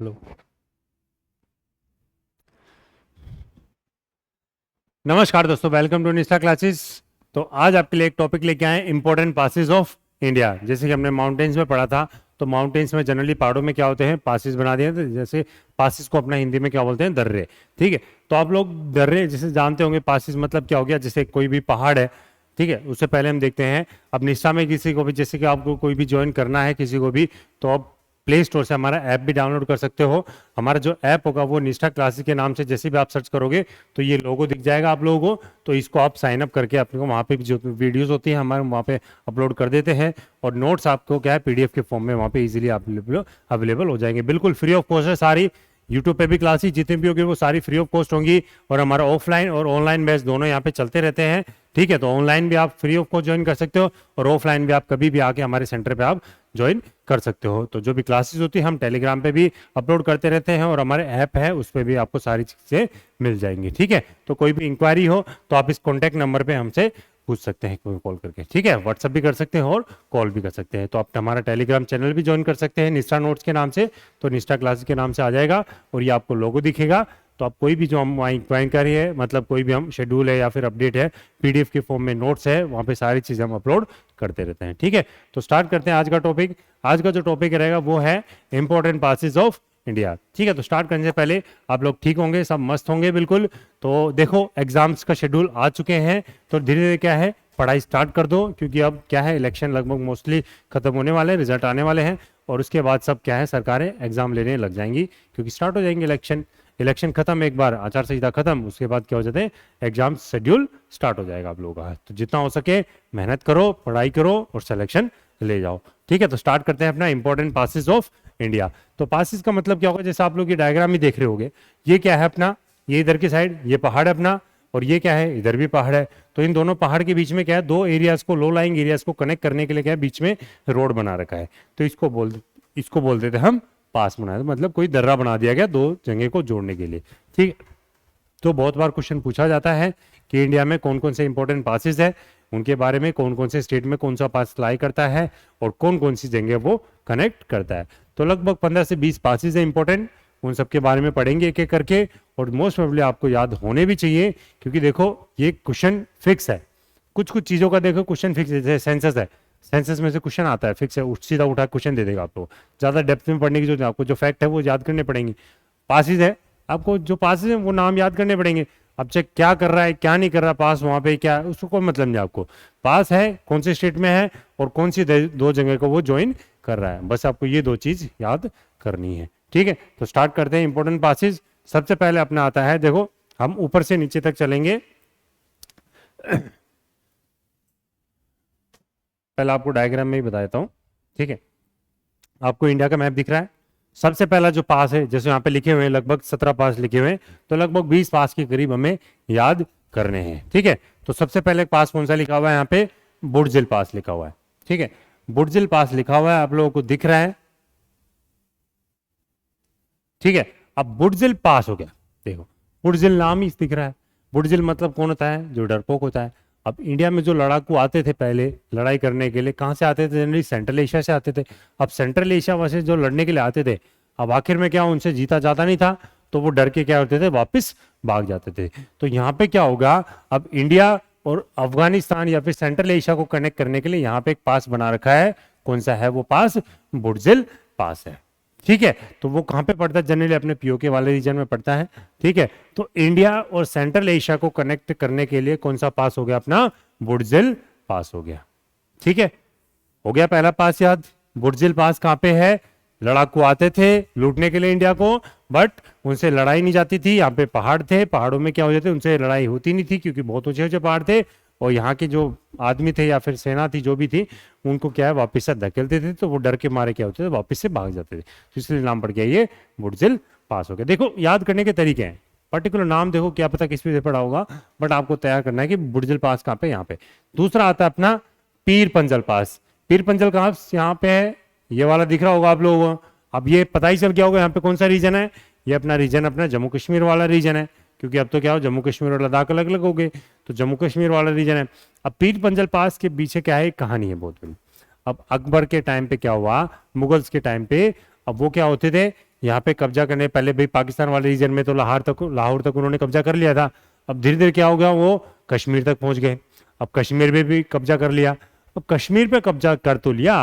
Hello. नमस्कार दोस्तों, welcome to निष्ठा क्लासेस। तो आज आपके लिए एक टॉपिक लेके आए, इंपॉर्टेंट पासेस ऑफ इंडिया। जैसे कि हमने माउंटेन्स में पढ़ा था, तो माउंटेन्स में जनरली पहाड़ों में क्या होते हैं, पासिस बना दिए थे। जैसे पासिस को अपना हिंदी में क्या बोलते हैं, दर्रे। ठीक है, तो आप लोग दर्रे जैसे जानते होंगे, पासिस मतलब क्या हो गया, जैसे कोई भी पहाड़ है। ठीक है, उससे पहले हम देखते हैं, अब निष्ठा में किसी को भी, जैसे कि आपको कोई भी ज्वाइन करना है किसी को भी, तो आप प्ले स्टोर से हमारा ऐप भी डाउनलोड कर सकते हो। हमारा जो ऐप होगा वो निष्ठा क्लासेस के नाम से जैसे भी आप सर्च करोगे तो ये लोगो दिख जाएगा आप लोगों को। तो इसको आप साइन अप करके अपने को वहाँ पे जो वीडियोस होती हैं हमारे वहाँ पे अपलोड कर देते हैं, और नोट्स आपको क्या है पीडीएफ के फॉर्म में वहाँ पे इजीली अवेलेबल हो जाएंगे। बिल्कुल फ्री ऑफ कॉस्ट है सारी। यूट्यूब पे भी क्लासेस जितनी भी होगी वो सारी फ्री ऑफ कॉस्ट होंगी, और हमारा ऑफलाइन और ऑनलाइन बैच दोनों यहाँ पे चलते रहते हैं। ठीक है, तो ऑनलाइन भी आप फ्री ऑफ कॉस्ट ज्वाइन कर सकते हो, और ऑफलाइन भी आप कभी भी आके हमारे सेंटर पे आप ज्वाइन कर सकते हो। तो जो भी क्लासेस होती है हम टेलीग्राम पे भी अपलोड करते रहते हैं, और हमारे ऐप है उस पर भी आपको सारी चीज़ें मिल जाएंगी। ठीक है, तो कोई भी इंक्वायरी हो तो आप इस कॉन्टैक्ट नंबर पे हमसे पूछ सकते हैं कॉल करके। ठीक है, व्हाट्सअप भी कर सकते हैं और कॉल भी कर सकते हैं। तो आप हमारा टेलीग्राम चैनल भी ज्वाइन कर सकते हैं निष्ठा नोट्स के नाम से, तो निष्ठा क्लासेस के नाम से आ जाएगा, और ये आपको लोगो दिखेगा। तो आप कोई भी जो हम वहाँ इंक्वायरी है, मतलब कोई भी हम शेड्यूल है या फिर अपडेट है, पीडीएफ के फॉर्म में नोट्स है, वहाँ पे सारी चीज़ें हम अपलोड करते रहते हैं। ठीक है, तो स्टार्ट करते हैं आज का टॉपिक। आज का जो टॉपिक रहेगा वो है इंपॉर्टेंट पासेस ऑफ इंडिया। ठीक है, तो स्टार्ट करने से पहले आप लोग ठीक होंगे, सब मस्त होंगे बिल्कुल। तो देखो एग्जाम्स का शेड्यूल आ चुके हैं, तो धीरे धीरे क्या है पढ़ाई स्टार्ट कर दो, क्योंकि अब क्या है इलेक्शन लगभग मोस्टली खत्म होने वाले हैं, रिजल्ट आने वाले हैं, और उसके बाद सब क्या है सरकारें एग्जाम लेने लग जाएंगी, क्योंकि स्टार्ट हो जाएंगे इलेक्शन। इलेक्शन खत्म, एक बार आचार संहिता खत्म, उसके बाद क्या हो जाते हैं एग्जाम शेड्यूल स्टार्ट हो जाएगा आप लोगों का। तो जितना हो सके मेहनत करो, पढ़ाई करो और सिलेक्शन ले जाओ। ठीक है, तो स्टार्ट करते हैं अपना इंपॉर्टेंट पासिस ऑफ इंडिया। तो पासिस का मतलब क्या होगा, जैसे आप लोग ये डायग्राम ही देख रहे होगे, ये क्या है अपना, ये इधर की साइड ये पहाड़ है अपना, और ये क्या है इधर भी पहाड़ है। तो इन दोनों पहाड़ के बीच में क्या है, दो एरियाज को, लो लाइंग एरियाज को कनेक्ट करने के लिए क्या है बीच में रोड बना रखा है। तो इसको बोल देते हम पास बनाया, मतलब कोई दर्रा बना दिया गया दो जगह को जोड़ने के लिए। ठीक है, तो बहुत बार क्वेश्चन पूछा जाता है कि इंडिया में कौन कौन से इंपॉर्टेंट पासेस है, उनके बारे में, कौन कौन से स्टेट में कौन सा पास लाई करता है, और कौन कौन सी जगह वो कनेक्ट करता है। तो लगभग 15 से 20 पासेस है इंपॉर्टेंट, उन सबके बारे में पढ़ेंगे एक एक करके, और मोस्ट प्रोबेबली आपको याद होने भी चाहिए, क्योंकि देखो ये क्वेश्चन फिक्स है। कुछ कुछ चीज़ों का देखो क्वेश्चन फिक्स है, जैसे सेंसस है, सेंसस में से क्वेश्चन आता है फिक्स है, सीधा उठा क्वेश्चन दे देगा आपको, ज़्यादा डेप्थ में पढ़ने की जरूरत नहीं, आपको जो फैक्ट है वो याद करने पड़ेंगे। पासिस है, आपको जो पासिस है वो नाम याद करने पड़ेंगे। अब चेक क्या कर रहा है क्या नहीं कर रहा पास वहाँ पे, क्या उसको कोई मतलब नहीं आपको। पास है कौन से स्टेट में है और कौन सी दो जगह को वो ज्वाइन कर रहा है, बस आपको ये दो चीज़ याद करनी है। ठीक है, तो स्टार्ट करते हैं इंपॉर्टेंट पासिस। सबसे पहले अपना आता है, देखो हम ऊपर से नीचे तक चलेंगे। पहले आपको डायग्राम में ही बता देता हूँ। ठीक है, आपको इंडिया का मैप दिख रहा है। सबसे पहला जो पास है, जैसे यहाँ पे लिखे हुए हैं लगभग 17 पास लिखे हुए हैं, तो लगभग 20 पास के करीब हमें याद करने हैं। ठीक है, तो सबसे पहले पास कौन सा लिखा हुआ है, यहाँ पे बुडजिल पास लिखा हुआ है। ठीक है, बुडजिल पास लिखा हुआ है, आप लोगों को दिख रहा है। ठीक है, अब बुडजिल पास हो गया, देखो बुडजिल नाम ही दिख रहा है। बुडजिल मतलब कौन होता है, जो डरपोक होता है। अब इंडिया में जो लड़ाकू आते थे पहले लड़ाई करने के लिए, कहाँ से आते थे, जनरली सेंट्रल एशिया से आते थे। अब सेंट्रल एशिया वैसे जो लड़ने के लिए आते थे, अब आखिर में क्या उनसे जीता जाता नहीं था, तो वो डर के क्या होते थे, वापस भाग जाते थे। तो यहाँ पे क्या होगा, अब इंडिया और अफगानिस्तान या फिर सेंट्रल एशिया को कनेक्ट करने के लिए यहाँ पे एक पास बना रखा है। कौन सा है वो पास, बुडजिल पास है। ठीक है, तो वो कहाँ पे पड़ता है, जनरली अपने पीओके वाले रीजन में पड़ता है। ठीक है, तो इंडिया और सेंट्रल एशिया को कनेक्ट करने के लिए कौन सा पास हो गया अपना, बुडजिल पास हो गया। ठीक है, हो गया पहला पास याद। बुडजिल पास कहाँ पे है, लड़ाकू आते थे लूटने के लिए इंडिया को, बट उनसे लड़ाई नहीं जाती थी। यहाँ पे पहाड़ थे, पहाड़ों में क्या हो जाते, उनसे लड़ाई होती नहीं थी, क्योंकि बहुत ऊंचे ऊंचे पहाड़ थे, और यहाँ के जो आदमी थे या फिर सेना थी जो भी थी, उनको क्या है वापस से धकेलते थे, तो वो डर के मारे क्या होते थे, वापस से भाग जाते थे। तो इसलिए नाम पड़ गया ये बुडजिल पास हो गया। देखो याद करने के तरीके हैं, पर्टिकुलर नाम देखो क्या पता किस पे पड़ा होगा, बट आपको तैयार करना है कि बुडजिल पास कहाँ पे, यहाँ पे। दूसरा आता है अपना पीर पंजल पास। पीर पंजल कहाँ, यहाँ पे है, ये वाला दिख रहा होगा आप लोगों को। अब ये पता ही चल गया होगा यहाँ पे कौन सा रीजन है, ये अपना रीजन अपना जम्मू कश्मीर वाला रीजन है, क्योंकि अब तो क्या हो जम्मू कश्मीर और लद्दाख अलग अलग हो गए, तो जम्मू कश्मीर वाला रीजन है। अब पीर पंजल पास के पीछे क्या है, एक कहानी है बहुत बड़ी। अब अकबर के टाइम पे क्या हुआ, मुगल्स के टाइम पे, अब वो क्या होते थे, यहाँ पे कब्जा करने पहले भाई पाकिस्तान वाले रीजन में तो लाहौर तक उन्होंने कब्जा कर लिया था। अब धीरे धीरे क्या हो गया, वो कश्मीर तक पहुंच गए। अब कश्मीर में भी कब्जा कर लिया। अब कश्मीर पे कब्जा कर तो लिया,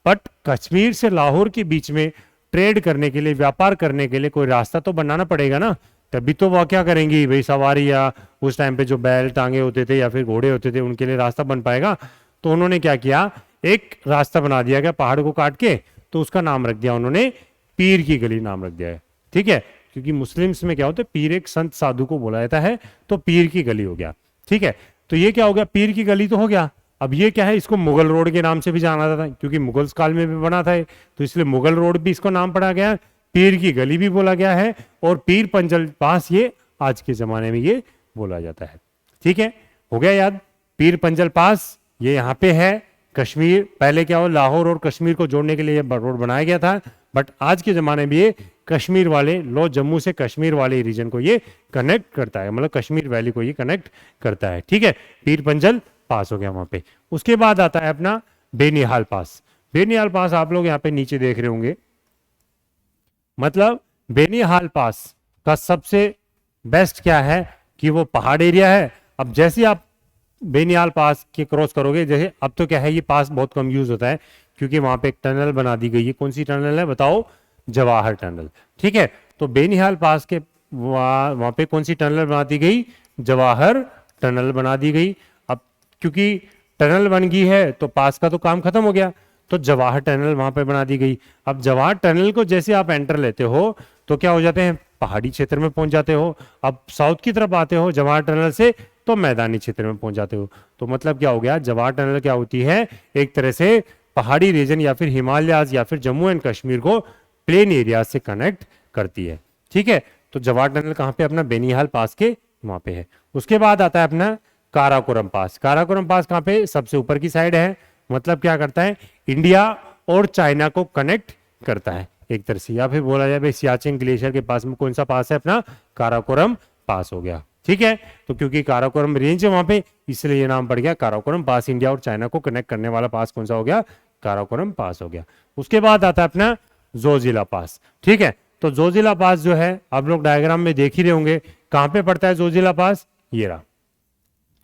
बट कश्मीर से लाहौर के बीच में ट्रेड करने के लिए, व्यापार करने के लिए कोई रास्ता तो बनाना पड़ेगा ना। तभी तो वह क्या करेंगी भाई, सवारी या उस टाइम पे जो बैल टांगे होते थे या फिर घोड़े होते थे उनके लिए रास्ता बन पाएगा। तो उन्होंने क्या किया, एक रास्ता बना दिया गया पहाड़ को काट के, तो उसका नाम रख दिया उन्होंने पीर की गली नाम रख दिया है। ठीक है, क्योंकि मुस्लिम्स में क्या होता है, पीर एक संत साधु को बोला जाता है, तो पीर की गली हो गया। ठीक है, तो ये क्या हो गया, पीर की गली तो हो गया। अब ये क्या है, इसको मुगल रोड के नाम से भी जाना जाता है, क्योंकि मुगल काल में भी बना था ये, तो इसलिए मुगल रोड भी इसको नाम पड़ा गया, पीर की गली भी बोला गया है, और पीर पंजल पास ये आज के जमाने में ये बोला जाता है। ठीक है, हो गया याद, पीर पंजल पास ये यहाँ पे है। कश्मीर पहले क्या हो, लाहौर और कश्मीर को जोड़ने के लिए ये रोड बनाया गया था, बट आज के जमाने में ये कश्मीर वाले लो जम्मू से कश्मीर वाले रीजन को ये कनेक्ट करता है, मतलब कश्मीर वैली को ये कनेक्ट करता है। ठीक है, पीर पंजल पास हो गया वहां पे। उसके बाद आता है अपना बेनिहाल पास। बेनिहाल पास आप लोग यहाँ पे नीचे देख रहे होंगे, मतलब बेनिहाल पास का सबसे बेस्ट क्या है कि वो पहाड़ एरिया है। अब जैसे आप बेनिहाल पास के क्रॉस करोगे, जैसे अब तो क्या है, ये पास बहुत कम यूज होता है क्योंकि वहां पे एक टनल बना दी गई है। कौन सी टनल है बताओ, जवाहर टनल। ठीक है, तो बेनिहाल पास के वहां पे कौन सी टनल बना दी गई, जवाहर टनल बना दी गई। अब क्योंकि टनल बन गई है तो पास का तो काम खत्म हो गया, तो जवाहर टनल वहां पे बना दी गई। अब जवाहर टनल को जैसे आप एंटर लेते हो तो क्या हो जाते हैं, पहाड़ी क्षेत्र में पहुंच जाते हो। अब साउथ की तरफ आते हो जवाहर टनल से तो मैदानी क्षेत्र में पहुंच जाते हो। तो मतलब क्या हो गया, जवाहर टनल क्या होती है, एक तरह से पहाड़ी रीजन या फिर हिमालयाज या फिर जम्मू एंड कश्मीर को प्लेन एरिया से कनेक्ट करती है। ठीक है, तो जवाहर टनल कहाँ पे, अपना बेनिहाल पास के वहां पे है। उसके बाद आता है अपना काराकोरम पास। काराकोरम पास कहाँ पे, सबसे ऊपर की साइड है। मतलब क्या करता है, इंडिया और चाइना को कनेक्ट करता है एक तरह से, या फिर बोला जाए भाई सियाचिन ग्लेशियर के पास में कौन सा पास है, अपना काराकोरम पास हो गया। ठीक है, तो क्योंकि काराकोरम रेंज है वहां पे, इसलिए ये नाम पड़ गया काराकोरम पास। इंडिया और चाइना को कनेक्ट करने वाला पास कौन सा हो गया, काराकोरम पास हो गया। उसके बाद आता है अपना जोजिला पास। ठीक है, तो जोजिला पास जो है आप लोग डायग्राम में देख ही रहे होंगे, कहां पे पड़ता है जोजिला पास, ये रहा।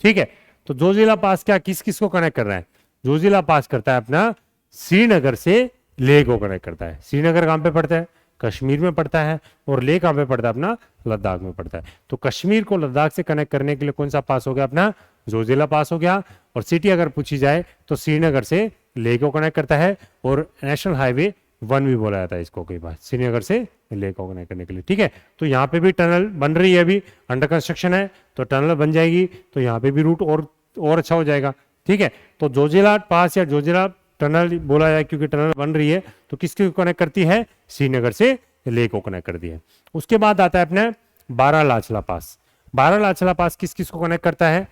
ठीक है, तो जोजिला पास क्या किस किस को कनेक्ट कर रहा है, जोजिला पास करता है अपना श्रीनगर से लेह को कनेक्ट करता है। श्रीनगर कहां पे पड़ता है, कश्मीर में पड़ता है, और लेह कहां पे पड़ता है, अपना लद्दाख में पड़ता है। तो कश्मीर को लद्दाख से कनेक्ट करने के लिए कौन सा पास हो गया, अपना जोजिला पास हो गया। और सिटी अगर पूछी जाए तो श्रीनगर से लेह को कनेक्ट करता है, और नेशनल हाईवे 1 भी बोला जाता है इसको कई बार, श्रीनगर से लेह को कनेक्ट करने के लिए। ठीक है, तो यहाँ पे भी टनल बन रही है, अभी अंडर कंस्ट्रक्शन है, तो टनल बन जाएगी तो यहाँ पे भी रूट और अच्छा हो जाएगा। ठीक है, तो जोजिला पास या जोजिला टनल बोला जाए क्योंकि टनल बन रही है, तो किसको कनेक्ट करती है, श्रीनगर से लेह को कनेक्ट करती है। उसके बाद आता है अपने बारालाचला पास। बारालाचला पास किस किस को कनेक्ट करता है,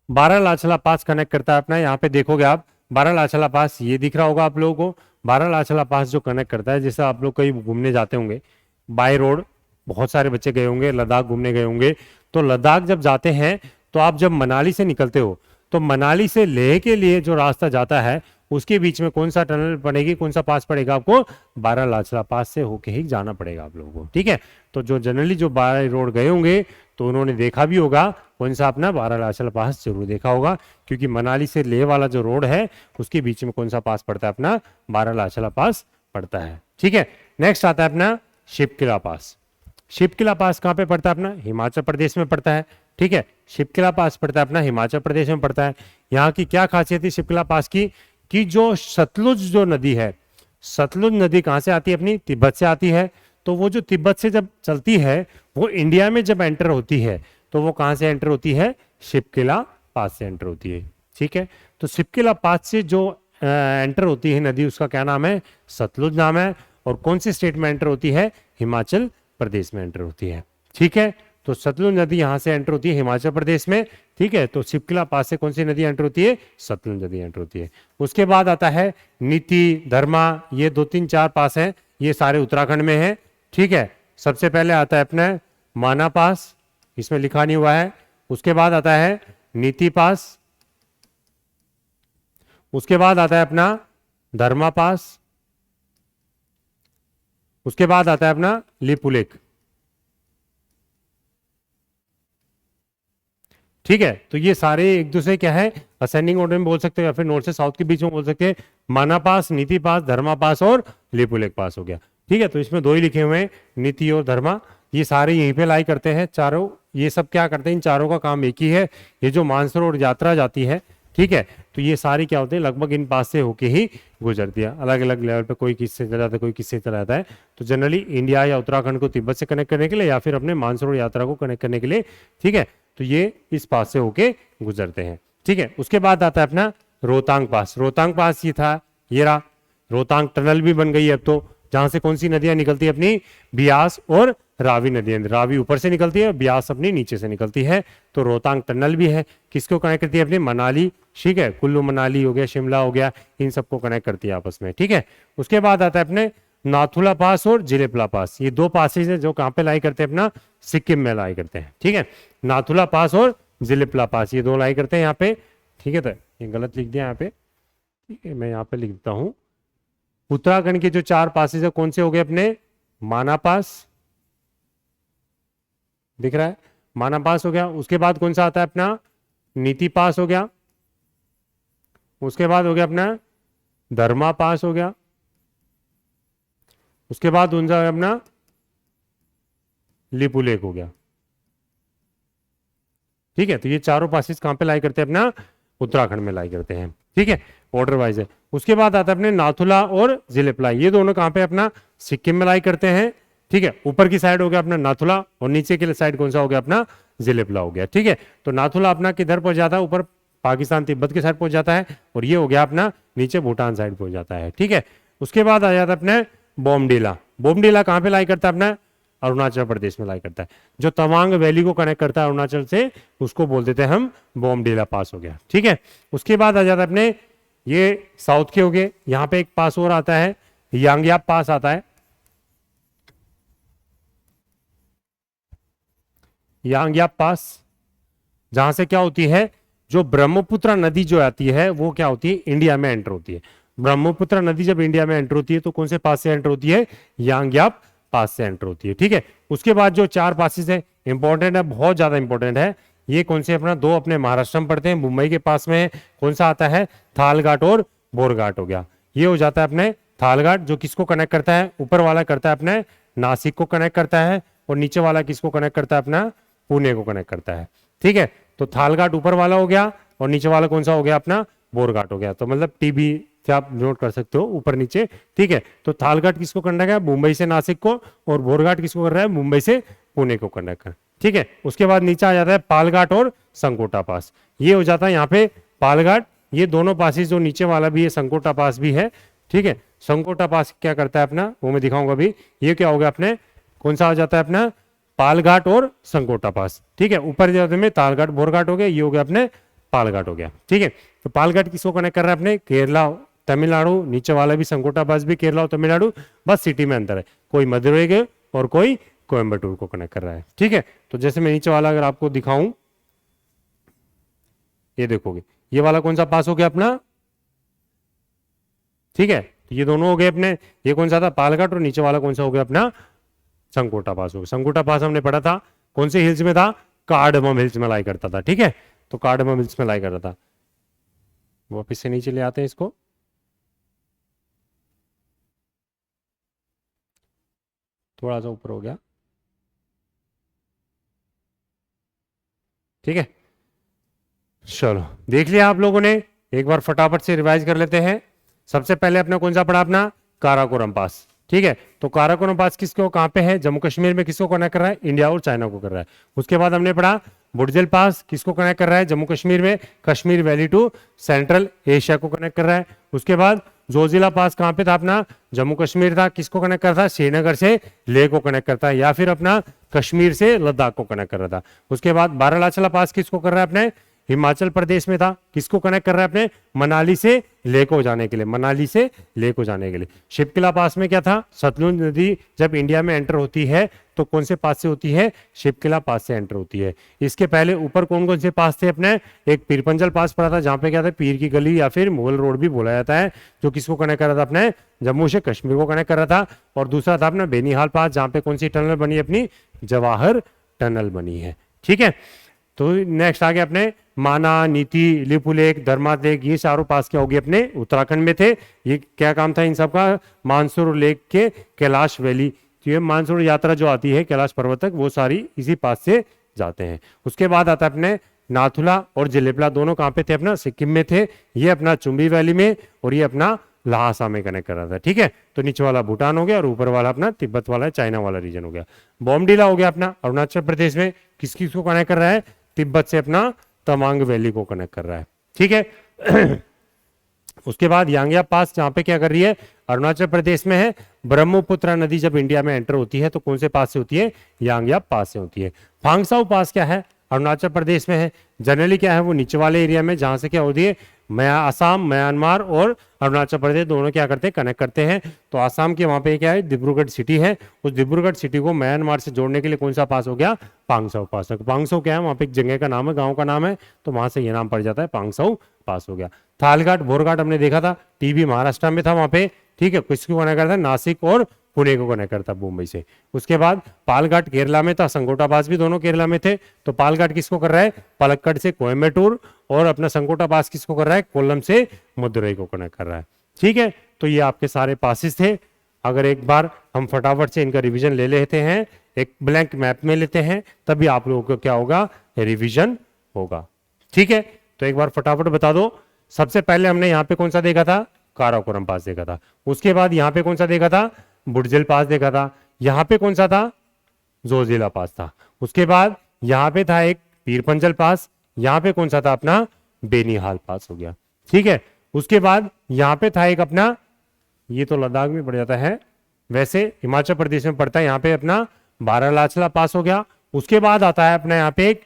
बारालाचला पास कनेक्ट करता है अपना, यहाँ पे देखोगे आप बारालाचला पास ये दिख रहा होगा आप लोगों को। बारालाचला पास जो कनेक्ट करता है, जैसे आप लोग कहीं घूमने जाते होंगे बाय रोड, बहुत सारे बच्चे गए होंगे लद्दाख घूमने गए होंगे, तो लद्दाख जब जाते हैं तो आप जब मनाली से निकलते हो तो मनाली से लेह के लिए जो रास्ता जाता है उसके बीच में कौन सा टनल पड़ेगी, कौन सा पास पड़ेगा, आपको बारालाचला पास से होके ही जाना पड़ेगा आप लोगों को। ठीक है, तो जो जनरली जो बाय रोड गए होंगे तो उन्होंने देखा भी होगा कौन सा, अपना बारालाचला पास जरूर देखा होगा, क्योंकि मनाली से लेह वाला जो रोड है उसके बीच में कौन सा पास पड़ता है, अपना बारालाचला पास पड़ता है। ठीक है, नेक्स्ट आता है अपना शिपकिला पास। शिपकिला पास कहाँ पे पड़ता है, अपना हिमाचल प्रदेश में पड़ता है। ठीक है, शिपकिला पास पड़ता है अपना हिमाचल प्रदेश में पड़ता है। यहाँ की क्या खासियत है शिपकिला पास की, कि जो सतलुज जो नदी है, सतलुज नदी कहाँ से आती है, अपनी तिब्बत से आती है। तो वो जो तिब्बत से जब चलती है वो इंडिया में जब एंटर होती है तो वो कहाँ से एंटर होती है, शिपकिला पास से एंटर होती है। ठीक है, तो शिपकिला पास से जो एंटर होती है नदी, उसका क्या नाम है, सतलुज नाम है। और कौन से स्टेट में एंटर होती है, हिमाचल प्रदेश में एंटर होती है। ठीक है, तो सतलुज नदी यहां से एंटर होती है हिमाचल प्रदेश में। ठीक है, तो शिपकिला पास से कौन सी नदी एंटर होती है, सतलुज नदी एंटर होती है। उसके बाद आता है नीति, धर्मा, ये 2-3-4 पास हैं, ये सारे उत्तराखंड में हैं। ठीक है, सबसे पहले आता है अपना माना पास, इसमें लिखा नहीं हुआ है। उसके बाद आता है नीति पास, उसके बाद आता है अपना धर्मा पास, उसके बाद आता है अपना लिपुलेक। ठीक है, तो ये सारे एक दूसरे क्या है, असेंडिंग ऑर्डर में बोल सकते हो या फिर नॉर्थ से साउथ के बीच में बोल सकते हैं। माना पास, नीति पास, धर्मा पास और लिपुलेक पास हो गया। ठीक है, तो इसमें दो ही लिखे हुए हैं, नीति और धर्मा। ये सारे यहीं पे लाई करते हैं चारों। ये सब क्या करते हैं, इन चारों का काम एक ही है। ये जो मानसरोवर यात्रा जाती है, ठीक है, तो ये सारी क्या होते हैं, लगभग इन पास से होके ही गुजरती है। अलग अलग लेवल पे कोई किससे चला जाता है, कोई किससे चला जाता है। तो जनरली इंडिया या उत्तराखंड को तिब्बत से कनेक्ट करने के लिए या फिर अपने मानसरोवर यात्रा को कनेक्ट करने के लिए, ठीक है, तो ये इस पास से होके गुजरते हैं। ठीक है, उसके बाद आता है अपना रोहतांग पास। रोहतांग पास ये था, ये रहा। रोहतांग टनल भी बन गई है अब तो, जहां से कौन सी नदियां निकलती है अपनी, बियास और रावी नदियां। रावी ऊपर से निकलती है, ब्यास अपनी नीचे से निकलती है। तो रोहतांग टनल भी है, किसको कनेक्ट करती है अपनी, मनाली, ठीक है, कुल्लू मनाली हो गया, शिमला हो गया, इन सबको कनेक्ट करती है आपस में। ठीक है, उसके बाद आता है अपने नाथुला पास और जिलेपला पास। ये दो पासेज है जो कहाँ पे लाई करते हैं, अपना सिक्किम में लाई करते हैं। ठीक है, नाथुला पास और जिलेपला पास, ये दो लाई करते हैं यहाँ पे। ठीक है, तो ये गलत लिख दिया यहाँ पे, ठीक है, मैं यहाँ पे लिख देता हूँ। उत्तराखंड के जो चार पासेज है कौन से हो गए अपने, माना पास, दिख रहा है, माना पास हो गया। उसके बाद कौन सा आता है अपना, नीति पास हो गया। उसके बाद हो गया अपना धर्मा पास हो गया। उसके बाद उनका अपना लिपुलेक हो गया। ठीक है, तो ये चारों पासेस कहां पे लाई करते हैं, अपना उत्तराखंड में लाई करते हैं। ठीक है, ऑर्डर वाइज है। उसके बाद आता है अपने नाथुला और जिलेपला, ये दोनों कहां पे अपना सिक्किम में लाई करते हैं। ठीक है, ऊपर की साइड हो गया अपना नाथुला और नीचे की साइड कौन सा हो गया, अपना जिलेपला हो गया। ठीक है, तो नाथुला अपना किधर पहुंच जाता है, ऊपर पाकिस्तान तिब्बत के साइड पहुंच जाता है, और ये हो गया अपना नीचे भूटान साइड पहुंच जाता है। ठीक है, उसके बाद आ जाता है अपने बोमडीला। बोमडीला कहां पे लाई करता है अपना, अरुणाचल प्रदेश में लाई करता है। जो तवांग वैली को कनेक्ट करता है अरुणाचल से, उसको बोल देते हैं हम बोमडीला पास हो गया। ठीक है, उसके बाद आ जाता है अपने, ये साउथ के हो गए। यहां पे एक पास और आता है, यांगयाप पास आता है। यांगयाप पास, जहां से क्या होती है, जो ब्रह्मपुत्र नदी जो आती है वो क्या होती है, इंडिया में एंटर होती है। ब्रह्मपुत्र नदी जब इंडिया में एंटर होती है तो कौन से पास से एंटर होती है, यांगयाप पास से एंटर होती है। ठीक है, उसके बाद जो चार पासेस है, इंपॉर्टेंट है, बहुत ज्यादा इंपॉर्टेंट है। ये कौन से अपना, दो अपने महाराष्ट्र में पड़ते हैं, मुंबई के पास में है। कौन सा आता है, थालघाट और बोरघाट हो गया। ये हो जाता है अपने थालघाट, जो किसको कनेक्ट करता है, ऊपर वाला करता है अपने नासिक को कनेक्ट करता है, और नीचे वाला किसको कनेक्ट करता है, अपना पुणे को कनेक्ट करता है। ठीक है, तो थालघाट ऊपर वाला हो गया और नीचे वाला कौन सा हो गया, अपना बोरघाट हो गया। तो मतलब टीबी से आप नोट कर सकते हो, ऊपर नीचे। ठीक है, तो थालघाट किसको कनेक्ट है, मुंबई से नासिक को, और बोरघाट किसको कर रहा है, मुंबई से पुणे को कनेक्ट कर। ठीक है, उसके बाद नीचे आ जाता है पालघाट और संकोटा पास। ये हो जाता है यहाँ पे पालघाट। ये दोनों पासेस, जो नीचे वाला भी है संकोटा पास भी है। ठीक है, संकोटा पास क्या करता है अपना, वो मैं दिखाऊंगा अभी। ये क्या हो गया अपने, कौन सा आ जाता है अपना, पालघाट और संकोटा पास। ठीक है, ऊपर जाते में तालघाट बोरघाट हो गया, ये हो गया अपने पालघाट हो गया। ठीक है, तो पालघाट किसको कनेक्ट कर रहा है, अपने केरला तमिलनाडु, नीचे वाला भी संकोटा पास भी केरला और तमिलनाडु, बस सिटी में अंतर है, कोई मदुरई के और कोई कोयम्बटूर को कनेक्ट कर रहा है। ठीक है, तो जैसे मैं नीचे वाला अगर आपको दिखाऊं, ये देखोगे, ये वाला कौन सा पास हो गया अपना। ठीक है, तो ये दोनों हो गए अपने, ये कौन सा था, पालघाट, और नीचे वाला कौन सा हो गया अपना, संकोटा पास हो गया। संकोटा पास हमने पढ़ा था कौन से हिल्स में था, कार्डमम हिल्स में लाई करता था। ठीक है, तो कार्डमम हिल्स में लाई करता था। वापिस से नीचे ले आते हैं इसको, थोड़ा सा ऊपर हो गया। ठीक है, चलो देख लिया आप लोगों ने, एक बार फटाफट से रिवाइज कर लेते हैं। सबसे पहले अपना कौन सा पढ़ा, अपना काराकोरम पास। ठीक है, तो काराकोरम पास किसको कहां पे है, जम्मू कश्मीर में, किसको कनेक्ट कर रहा है, इंडिया और चाइना को कर रहा है। उसके बाद हमने पढ़ा बुडजिल पास, किसको कनेक्ट कर रहा है, जम्मू कश्मीर में, Kashmir valley to central Asia को कनेक्ट कर रहा है। उसके बाद जोजिला पास कहां पे था अपना, जम्मू कश्मीर था, किसको कनेक्ट करता है, श्रीनगर से लेह को कनेक्ट करता है, या फिर अपना कश्मीर से लद्दाख को कनेक्ट कर रहा था। उसके बाद बारालाचला पास किसको कर रहा है, अपने हिमाचल प्रदेश में था, किसको कनेक्ट कर रहा है अपने मनाली से लेह को जाने के लिए, मनाली से लेह को जाने के लिए। शिपकिला पास में क्या था, सतलुज नदी जब इंडिया में एंटर होती है तो कौन से पास से होती है, शिपकिला पास से एंटर होती है। इसके पहले ऊपर कौन कौन से पास थे अपने, एक पीरपंजल पास पड़ा था जहां पे क्या था, पीर की गली या फिर मुगल रोड भी बोला जाता है, जो किसको कनेक्ट कर रहा था अपने जम्मू से कश्मीर को कनेक्ट कर रहा था। और दूसरा था अपना बेनीहाल पास, जहां पे कौन सी टनल बनी, अपनी जवाहर टनल बनी है। ठीक है, तो नेक्स्ट आ गया अपने माना, नीति, लिपुलेख, धर्मालेख, ये चारों पास क्या होगी अपने उत्तराखंड में थे। ये क्या काम था इन सब का, मानसूर लेक के कैलाश वैली, तो ये मानसूर यात्रा जो आती है कैलाश पर्वत तक, वो सारी इसी पास से जाते हैं। उसके बाद आता है अपने नाथुला और जिलेबला, दोनों कहाँ पे थे अपना, सिक्किम में थे। ये अपना चुम्बी वैली में और ये अपना लहासा में कनेक्ट कर रहा था। ठीक है, तो नीचे वाला भूटान हो गया और ऊपर वाला अपना तिब्बत वाला चाइना वाला रीजन हो गया। बॉमडीला हो गया अपना अरुणाचल प्रदेश में, किस किस को कनेक्ट कर रहा है, तिब्बत से अपना तवांग वैली को कनेक्ट कर रहा है। ठीक है उसके बाद यांग्या पास, जहां पे क्या कर रही है, अरुणाचल प्रदेश में है। ब्रह्मपुत्र नदी जब इंडिया में एंटर होती है तो कौन से पास से होती है, यांग्या पास से होती है। फांगसाऊ पास क्या है, अरुणाचल प्रदेश में है। जनरली क्या है, वो नीचे वाले एरिया में जहां से क्या होती है, आसाम, म्यांमार और अरुणाचल प्रदेश दोनों क्या करते हैं, कनेक्ट करते हैं। तो आसाम के वहां पे क्या है, डिब्रूगढ़ सिटी है, उस डिब्रूगढ़ सिटी को म्यांमार से जोड़ने के लिए कौन सा पास हो गया, पांगसाऊ पास। पांगसाऊ क्या है, वहां पे एक जगह का नाम है, गांव का नाम है, तो वहां से ये नाम पड़ जाता है, पांगसाऊ पास हो गया। थालघाट बोरघाट हमने देखा था, टीबी महाराष्ट्र में था वहां पे। ठीक है, किसको कनेक्ट करता है, नासिक और पुणे को कनेक्ट करता मुंबई से। उसके बाद पालघाट केरला में था, संगोटा पास भी दोनों केरला में थे। तो पालघाट किसको कर रहा है, पलक्कड़ से कोयम्बटूर, और अपना संगोटा पास किसको कर रहा है, कोल्लम से मदुरई को कनेक्ट कर रहा है। ठीक है, तो ये आपके सारे पासिस थे। अगर एक बार हम फटाफट से इनका रिवीजन ले लेते हैं, एक ब्लैंक मैप में लेते हैं, तभी आप लोगों को क्या होगा, रिवीजन होगा। ठीक है, तो एक बार फटाफट बता दो। सबसे पहले हमने यहाँ पे कौन सा देखा था, काराकोरम पास देखा था। उसके बाद यहाँ पे कौन सा देखा था, बुडजिल पास देखा था। यहाँ पे कौन सा था, जोजिला पास था। उसके बाद यहाँ पे था एक पीरपंजल पास, यहाँ पे कौन सा था अपना बेनीहाल पास हो गया। ठीक है, उसके बाद यहाँ पे था एक अपना, ये तो लद्दाख में पड़ जाता है, वैसे हिमाचल प्रदेश में पड़ता है, यहाँ पे अपना बारालाचला पास हो गया। उसके बाद आता है अपना यहाँ पे एक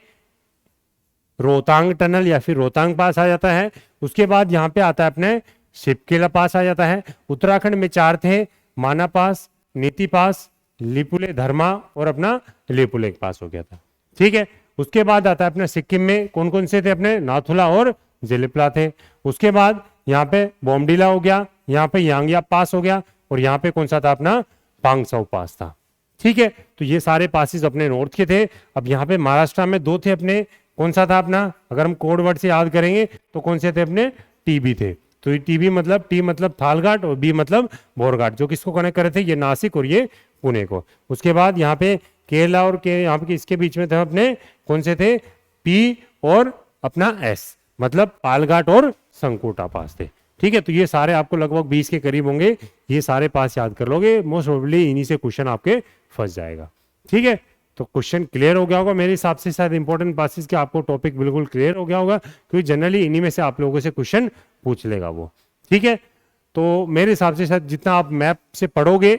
रोहतांग टनल या फिर रोहतांग पास आ जाता है। उसके बाद यहाँ पे आता है अपने शिपकिला पास आ जाता है। उत्तराखंड में 4 थे, माना पास, नीति पास, लिपुले धर्मा और अपना लिपुलेख पास हो गया था। ठीक है, उसके बाद आता है अपना सिक्किम में कौन कौन से थे अपने, नाथुला और जिलेपला थे। उसके बाद यहाँ पे बॉमडीला हो गया, यहाँ पे यांग्या पास हो गया, और यहाँ पे कौन सा था अपना पांगसाऊ पास था। ठीक है, तो ये सारे पासिस अपने नॉर्थ के थे। अब यहाँ पे महाराष्ट्र में 2 थे अपने, कौन सा था अपना, अगर हम कोड वर्ड से याद करेंगे तो कौन से थे अपने, टीबी थे। तो ये टीबी मतलब, टी मतलब थालघाट और बी मतलब बोरघाट, जो किसको कनेक्ट कर रहे थे, ये नासिक और ये पुणे को। उसके बाद यहाँ पे केरला और के यहाँ पे इसके बीच में थे अपने कौन से थे, पी और अपना एस, मतलब पालघाट और संकोटा पास थे। ठीक है, तो ये सारे आपको लगभग 20 के करीब होंगे, ये सारे पास याद कर लोगे, मोस्ट प्रोबेबली इन्हीं से क्वेश्चन आपके फंस जाएगा। ठीक है, तो क्वेश्चन क्लियर हो गया होगा मेरे हिसाब से, शायद इंपॉर्टेंट पासिस के आपको टॉपिक बिल्कुल क्लियर हो गया होगा, क्योंकि जनरली इन्हीं में से आप लोगों से क्वेश्चन पूछ लेगा वो। ठीक है, तो मेरे हिसाब से शायद जितना आप मैप से पढ़ोगे,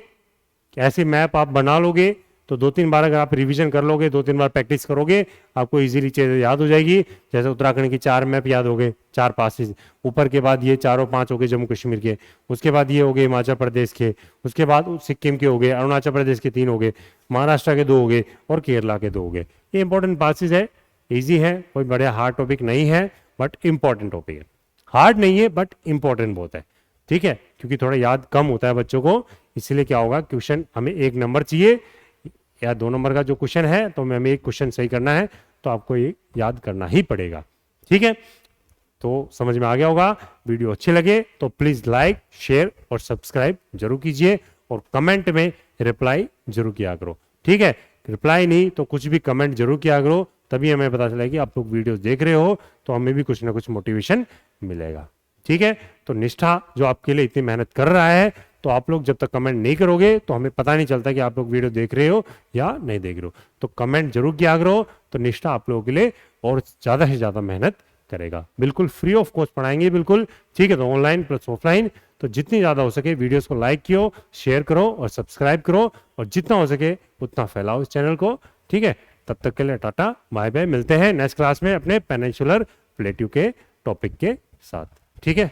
ऐसे मैप आप बना लोगे, तो 2-3 बार अगर आप रिवीजन कर लोगे, 2-3 बार प्रैक्टिस करोगे, आपको इजीली चीजें याद हो जाएगी। जैसे उत्तराखंड की 4 मैप याद हो गए, 4 पासिस, ऊपर के बाद ये 4-5 हो गए जम्मू कश्मीर के, उसके बाद ये हो गए हिमाचल प्रदेश के, उसके बाद सिक्किम के हो गए, अरुणाचल प्रदेश के 3 हो गए, महाराष्ट्र के 2 हो गए और केरला के 2 हो गए। ये इंपॉर्टेंट पासिस है, ईजी है, कोई बड़े हार्ड टॉपिक नहीं है, बट इंपॉर्टेंट टॉपिक है। हार्ड नहीं है बट इंपॉर्टेंट बहुत है। ठीक है, क्योंकि थोड़ा याद कम होता है बच्चों को, इसलिए क्या होगा, क्वेश्चन हमें 1 नंबर चाहिए या 2 नंबर का जो क्वेश्चन है, तो हमें एक क्वेश्चन सही करना है, तो आपको ये याद करना ही पड़ेगा। ठीक है, तो समझ में आ गया होगा। वीडियो अच्छे लगे तो प्लीज लाइक, शेयर और सब्सक्राइब जरूर कीजिए, और कमेंट में रिप्लाई जरूर किया करो। ठीक है, रिप्लाई नहीं तो कुछ भी कमेंट जरूर किया करो, तभी हमें पता चला कि आप लोग वीडियोस देख रहे हो, तो हमें भी कुछ ना कुछ मोटिवेशन मिलेगा। ठीक है, तो निष्ठा जो आपके लिए इतनी मेहनत कर रहा है, तो आप लोग जब तक कमेंट नहीं करोगे तो हमें पता नहीं चलता कि आप लोग वीडियो देख रहे हो या नहीं देख रहे हो। तो कमेंट जरूर किया करो, तो निष्ठा आप लोगों के लिए और ज्यादा से ज्यादा मेहनत करेगा। बिल्कुल फ्री ऑफ कॉस्ट पढ़ाएंगे बिल्कुल। ठीक है, तो ऑनलाइन प्लस ऑफलाइन, तो जितनी ज्यादा हो सके वीडियोस को लाइक कियो, शेयर करो और सब्सक्राइब करो, और जितना हो सके उतना फैलाओ इस चैनल को। ठीक है, तब तक के लिए टाटा बाय बाय, मिलते हैं नेक्स्ट क्लास में अपने पेनिनसुलर प्लेट्यू के टॉपिक के साथ। ठीक है,